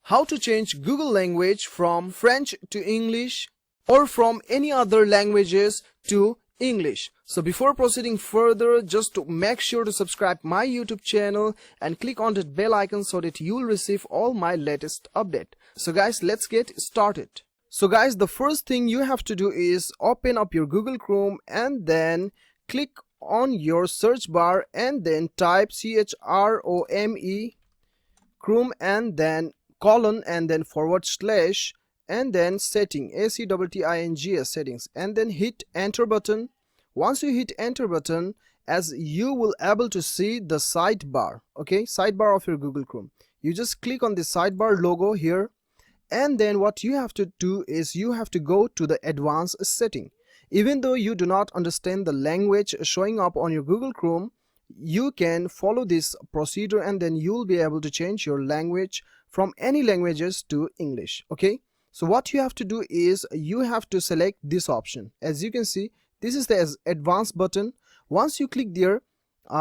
how to change Google language from French to English or from any other languages to English. So before proceeding further, just to make sure to subscribe my YouTube channel and click on that bell icon so that you'll receive all my latest update. So guys, let's get started. So guys, the first thing you have to do is open up your Google Chrome and then click on your search bar and then type CHROME Chrome and then colon and then / and then setting ACTTINGS settings and then hit enter button. Once you hit enter button, as you will able to see the sidebar, okay, sidebar of your Google Chrome. You just click on the sidebar logo here, and then what you have to do is you have to go to the advanced setting. Even though you do not understand the language showing up on your Google Chrome, you can follow this procedure and then you'll be able to change your language from any languages to English. Okay, so what you have to do is you have to select this option. As you can see, this is the advanced button. Once you click there,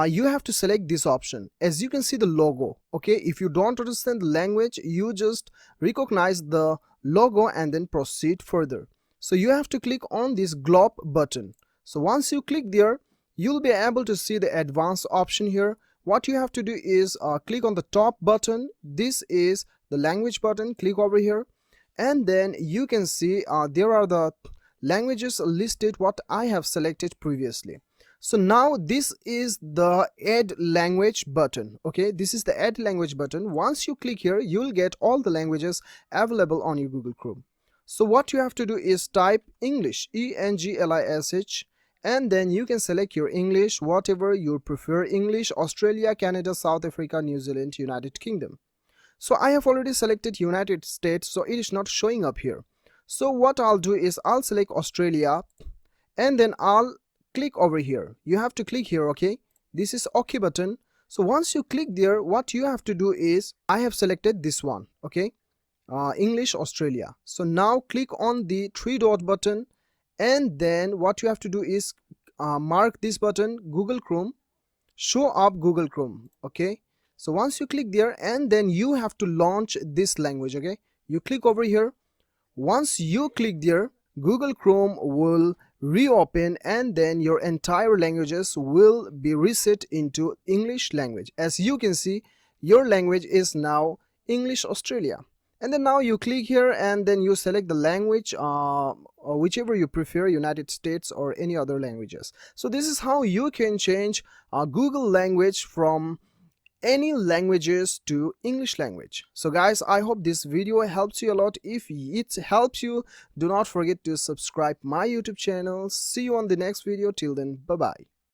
you have to select this option. As you can see the logo, okay, if you don't understand the language, you just recognize the logo and then proceed further. So you have to click on this globe button. So once you click there, you'll be able to see the advanced option here. What you have to do is click on the top button. This is the language button. Click over here and then you can see there are the languages listed what I have selected previously. So now this is the add language button. Okay, this is the add language button. Once you click here, you'll get all the languages available on your Google Chrome. So what you have to do is type English, ENGLISH, and then you can select your English, whatever you prefer. English, Australia, Canada, South Africa, New Zealand, United Kingdom. So I have already selected United States, so it is not showing up here. So what I'll do is I'll select Australia and then I'll click over here. You have to click here, okay? This is OK button. So once you click there, what you have to do is I have selected this one, okay? English, Australia. So now click on the 3-dot button and then what you have to do is mark this button, Google Chrome, show up Google Chrome, okay? So once you click there and then you have to launch this language, okay? You click over here. Once you click there, Google Chrome will reopen and then your entire languages will be reset into English language. As you can see, your language is now English Australia. And then now you click here and then you select the language, or whichever you prefer, United States or any other languages. So this is how you can change Google language from any languages to English language. So guys, I hope this video helps you a lot. If it helps you, do not forget to subscribe my YouTube channel. See you on the next video. Till then, bye bye.